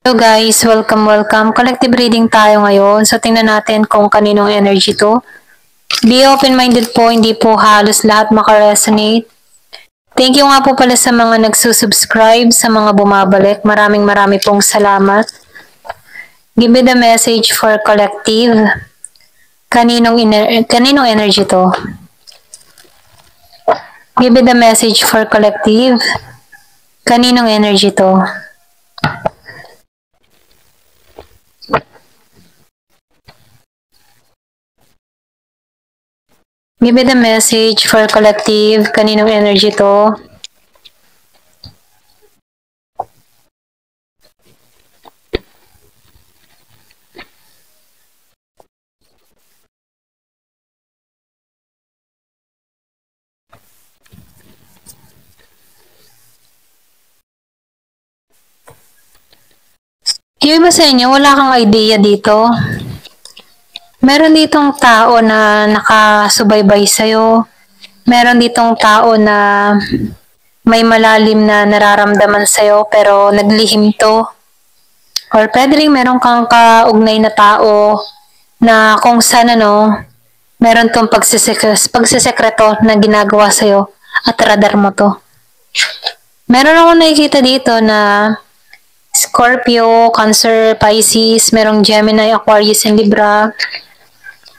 Hello guys, welcome. Collective reading tayo ngayon. So tingnan natin kung kaninong energy to. Be open-minded po, hindi po halos lahat makaresonate. Thank you nga po pala sa mga nagsusubscribe, sa mga bumabalik. Maraming pong salamat. Give me the message for collective. Kaninong energy to? Give me the message for collective. Kaninong energy to? Give me the message for collective. Kaninong energy to? Yung iba sa inyo, wala kang idea dito. Meron ditong tao na nakasubaybay sa'yo. Meron ditong tao na may malalim na nararamdaman sa'yo pero naglihim to. Or pwede rin meron kang kaugnay na tao na kung saan meron tong pagsisekreto na ginagawa sa'yo at radar mo to. Meron ako nakikita dito na Scorpio, Cancer, Pisces, merong Gemini, Aquarius, and Libra.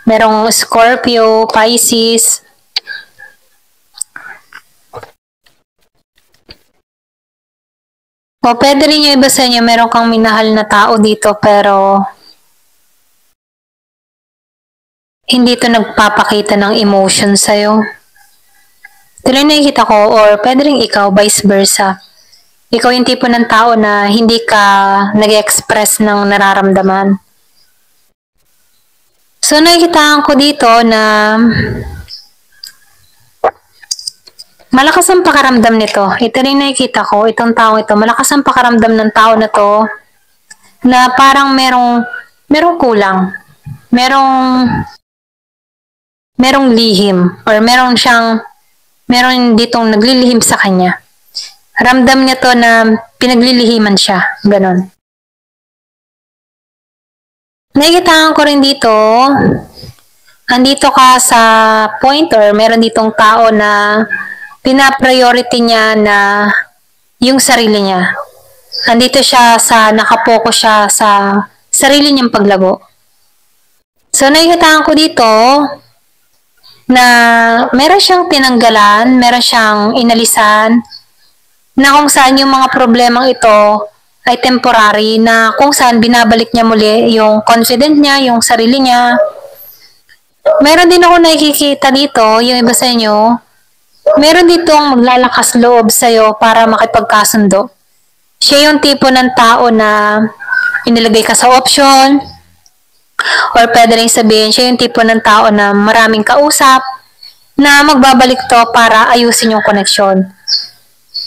Merong Scorpio, Pisces. O pwede rin yung iba sa inyo, meron kang minahal na tao dito pero hindi to nagpapakita ng emotion sa'yo. Ito rin nakikita ko, or pwede rin ikaw, vice versa. Ikaw yung tipo ng tao na hindi ka nag-express ng nararamdaman. So, nakikita ko dito na malakas ang pakaramdam nito. Ito rin nakikita ko, itong tao ito, malakas ang pakaramdam ng tao na to na parang merong kulang. Merong lihim or meron ditong naglilihim sa kanya. Ramdam niya to na pinaglilihiman siya. Ganon. Nakikitaan ko rin dito, andito ka sa point or meron ditong tao na pina-priority niya na yung sarili niya. Andito siya nakapokus siya sa sarili niyang paglago. So, nakikitaan ko dito na meron siyang tinanggalan, meron siyang inalisan, na kung saan yung mga problemang ito ay temporary, na kung saan binabalik niya muli yung confident niya, yung sarili niya. Meron din ako nakikita dito, yung iba sa inyo, meron ditong maglalakas loob sa'yo para makipagkasundo. Siya yung tipo ng tao na inilagay ka sa option, or pwede rin sabihin, siya yung tipo ng tao na maraming kausap, na magbabalik to para ayusin yung koneksyon.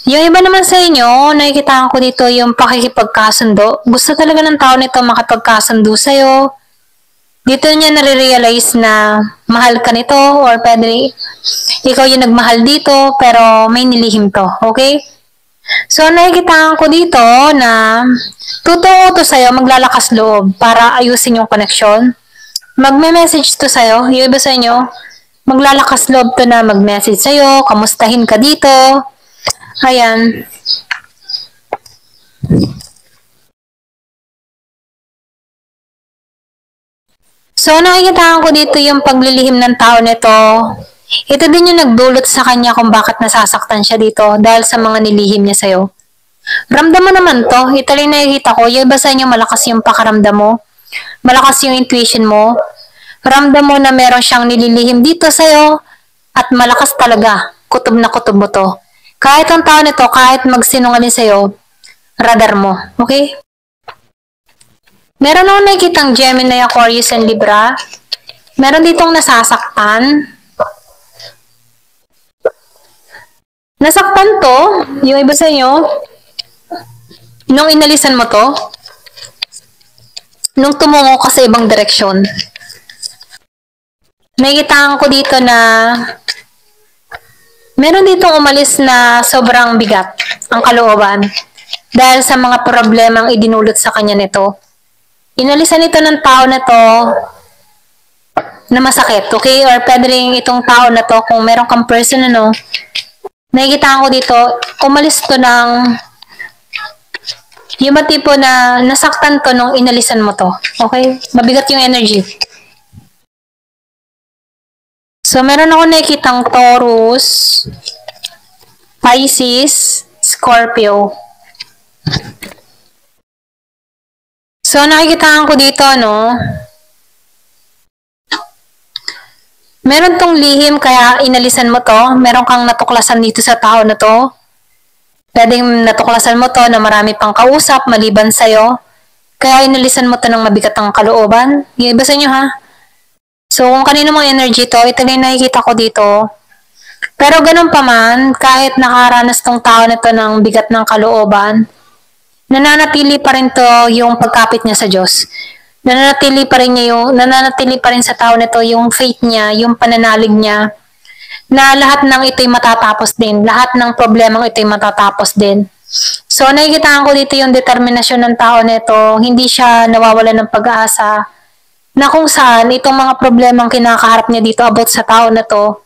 Yung iba naman sa inyo, nakikita ko dito yung pakikipagkasundo. Gusto talaga ng tao nito makipagkasundo sa'yo. Dito niya nare-realize na mahal ka nito, or pwede ikaw yung nagmahal dito pero may nilihim to. Okay? So, nakikita ko dito na totoo to sa'yo, maglalakas loob para ayusin yung koneksyon. Magme-message to sa'yo. Yung iba sa inyo, maglalakas loob to na mag-message sa'yo, kamustahin ka dito. Ayan. So, nakikita ko dito yung paglilihim ng tao nito. Ito din yung nagdulot sa kanya kung bakit nasasaktan siya dito dahil sa mga nilihim niya sa'yo. Ramdam mo naman to. Ito rin nakikita ko. Yung iba sa inyo, malakas yung pakaramdam mo. Malakas yung intuition mo. Ramdam mo na meron siyang nililihim dito sa'yo at malakas talaga. Kutob na kutob mo to. Kahit ang tao nito, kahit magsinungaling sa'yo, radar mo. Okay? Meron ako nakikitang Gemini, Aquarius, and Libra. Meron ditong nasasaktan. Nasaktan to, yung iba sa inyo, nung inalisan mo to, nung tumungo ka sa ibang direksyon. Nakikitaan ko dito na meron ditong umalis na sobrang bigat ang kalooban. dahil sa mga problemang idinulot sa kanya nito. Inalisan ito ng tao na to na masakit, okay? Or pwede rin itong tao na to, kung meron kang person, nakikita ko dito, umalis to ng yung tipo na nasaktan to nung inalisan mo to. Okay? Mabigat yung energy. So, meron ako nakikitang Taurus, Pisces, Scorpio. So, nakikitaan ko dito, meron tong lihim kaya inalisan mo to. Meron kang natuklasan dito sa tao na to. Pwedeng natuklasan mo to na marami pang kausap maliban sa'yo. Kaya inalisan mo to ng mabigat ang kalooban. Yung iba sa inyo, ha? So, kung kanino mga energy to, ito na yung nakikita ko dito. Pero ganun pa man, kahit nakaranas tong tao na to ng bigat ng kalooban, nananatili pa rin to yung pagkapit niya sa Diyos. Nananatili pa rin sa tao na to yung faith niya, yung pananalig niya, na lahat ng ito'y matatapos din. Lahat ng problemang ito'y matatapos din. So, nakikita ko dito yung determinasyon ng tao nito. Hindi siya nawawalan ng pag-asa na kung saan itong mga problemang kinakaharap niya dito about sa tao na to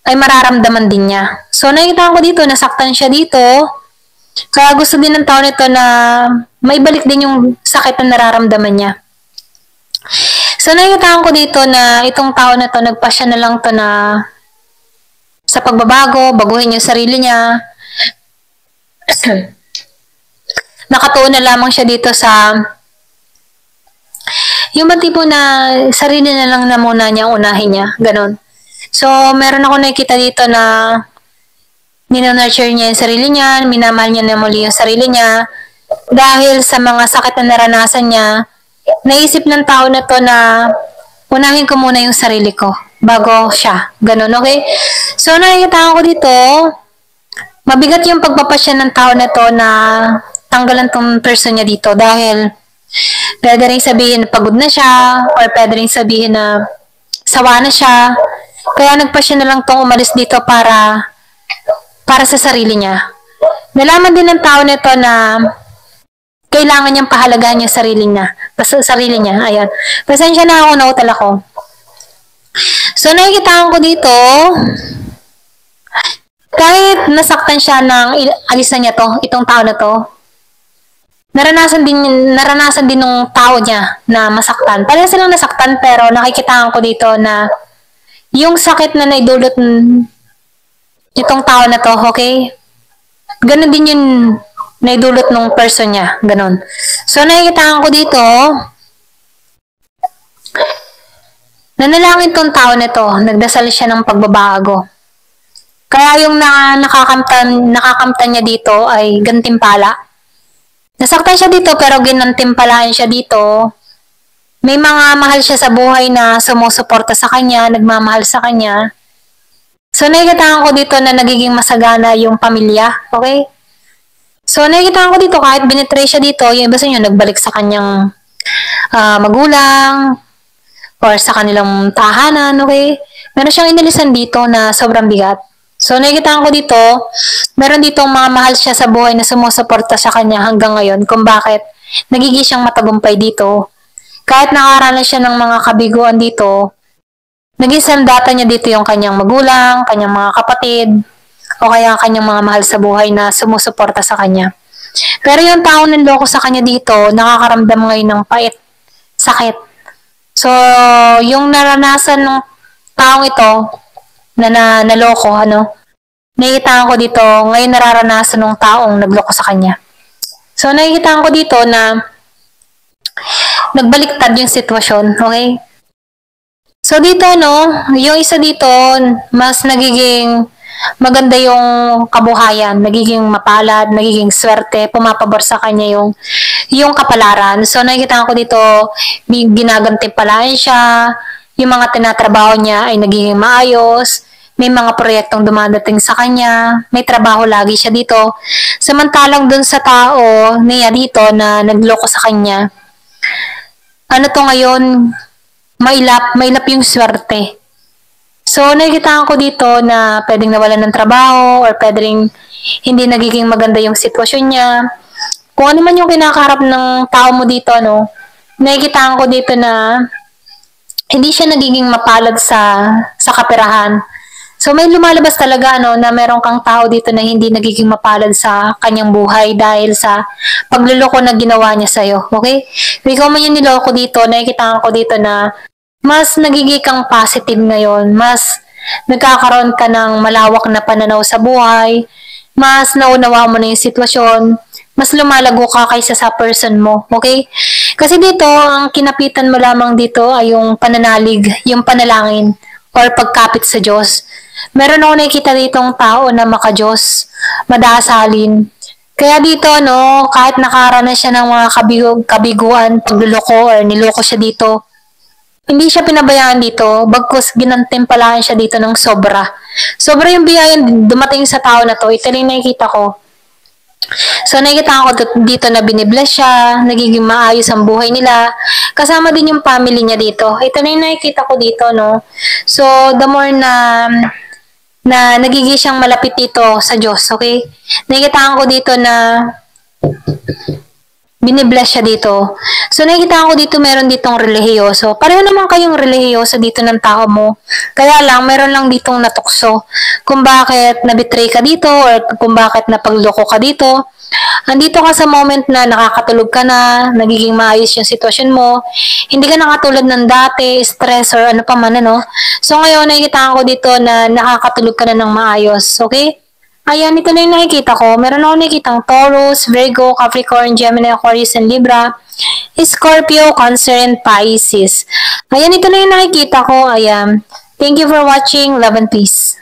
ay mararamdaman din niya. So, nakikita ko dito, nasaktan siya dito. Kaya gusto din ng tao nito na maibalik din yung sakit na nararamdaman niya. So, nakikita ko dito na itong tao na to, nagpasya na lang to na sa pagbabago, baguhin yung sarili niya. Nakatuon na lamang siya dito sa yung tipo na sarili na lang na muna niya, unahin niya. Ganon. So, meron ako nakikita dito na ninonurture niya yung sarili niya, minamahal niya na muli yung sarili niya. Dahil sa mga sakit na naranasan niya, naisip ng tao na to na unahin ko muna yung sarili ko bago siya. Ganon, okay? So, nakikita ko dito, mabigat yung pagpapasya ng tao na to na tanggalan tong person niya dito dahil pwede rin sabihin na pagod na siya or pwede rin sabihin na sawa na siya. Kaya nagpasya na lang tong umalis dito para sa sarili niya. Nalaman din ng tao nito na kailangan niyang pahalagahan yung sarili niya. Ayan. Pasensya na ako, nautal ako. So, nakikita ko dito, kahit nasaktan siya ng alis na niya to, itong tao na to, naranasan din ng tao niya na masaktan. Parang silang nasaktan, pero nakikita ko dito na yung sakit na naidulot itong tao na to, okay? Ganon din yung naidulot ng person niya. Ganon. So, nakikita ko dito, nanalangin tong tao na to, nagdasal siya ng pagbabago. Kaya yung nakakamtan niya dito ay gantimpala. Nasaktan siya dito pero ginantimpalaan siya dito. May mga mahal siya sa buhay na sumusuporta sa kanya, nagmamahal sa kanya. So, nakikita ko dito na nagiging masagana yung pamilya. Okay? So, nakikita ko dito kahit binitray siya dito, yung iba sa inyo nagbalik sa kanyang magulang or sa kanilang tahanan. Okay? Meron siyang inalisan dito na sobrang bigat. So, nakikita ko dito, meron ditong mga mahal siya sa buhay na sumusuporta sa kanya hanggang ngayon kung bakit nagiging siyang matagumpay dito. Kahit nakaranas siya ng mga kabiguan dito, naging sandata niya dito yung kanyang magulang, kanyang mga kapatid, o kaya kanyang mga mahal sa buhay na sumusuporta sa kanya. Pero yung tao nanloko sa kanya dito, nakakaramdam ngayon ng pait, sakit. So, yung naranasan ng taong ito, na naloko, nakikita ko dito, ngayon nararanasan ng taong nagloko sa kanya. So, nakikita ko dito na nagbaliktad yung sitwasyon, okay? So, dito, yung isa dito, mas nagiging maganda yung kabuhayan, nagiging mapalad, nagiging swerte, pumapabor sa kanya yung kapalaran. So, nakikita ko dito, ginagantimpalaan siya, yung mga tinatrabaho niya ay nagiging maayos, may mga proyektong dumadating sa kanya, may trabaho lagi siya dito. Samantalang dun sa tao niya dito na nagloko sa kanya, ngayon, mailap yung swerte. So, nakikita ko dito na pwedeng nawalan ng trabaho or pwedeng hindi nagiging maganda yung sitwasyon niya. Kung ano man yung kinakaharap ng tao mo dito, no, nakikita ko dito na hindi siya nagiging mapalad sa kaperahan. So may lumalabas talaga no na meron kang tao dito na hindi nagiging mapalad sa kanyang buhay dahil sa pagluloko na ginawa niya sa iyo. Okay? Kung ikaw man yung niloko dito, nakikita ko dito na mas nagiging kang positive ngayon, mas nagkakaroon ka ng malawak na pananaw sa buhay, mas naunawa mo na yung sitwasyon, mas lumalago ka kaysa sa person mo. Okay? Kasi dito, ang kinapitan mo lamang dito ay yung pananalig, yung panalangin, or pagkapit sa Diyos. Meron ako nakikita ditong tao na maka-Diyos, madasalin. Kaya dito, no, kahit nakaranas siya ng mga kabiguan, pagluloko, or niloko siya dito, hindi siya pinabayaan dito, bagkus ginantimpalaan siya dito ng sobra. Sobra yung biyayan dumating sa tao na to, ito lang nakikita ko. So, nakikita ko dito na binibless siya, nagiging maayos ang buhay nila. Kasama din yung family niya dito. Ito na yung nakikita ko dito, no? So, the more na nagiging siyang malapit dito sa Diyos, okay? Nakikita ko dito na binibless siya dito. So, nakikita ko dito meron ditong relihiyoso. Pareho naman kayong relihiyoso dito ng tao mo. Kaya lang, meron lang ditong natukso. Kung bakit nabitray ka dito or kung bakit napagloko ka dito. Andito ka sa moment na nakakatulog ka na, nagiging maayos yung sitwasyon mo. Hindi ka nakatulad ng dati, stress or ano pa man, ano. So, ngayon, nakikita ko dito na nakakatulog ka na ng maayos. Okay? Ayan, ito na yung nakikita ko. Meron ako nakikitang Taurus, Virgo, Capricorn, Gemini, Aquarius, and Libra, Scorpio, Cancer, and Pisces. Ayan, ito na yung nakikita ko. Ayan. Thank you for watching. Love and peace.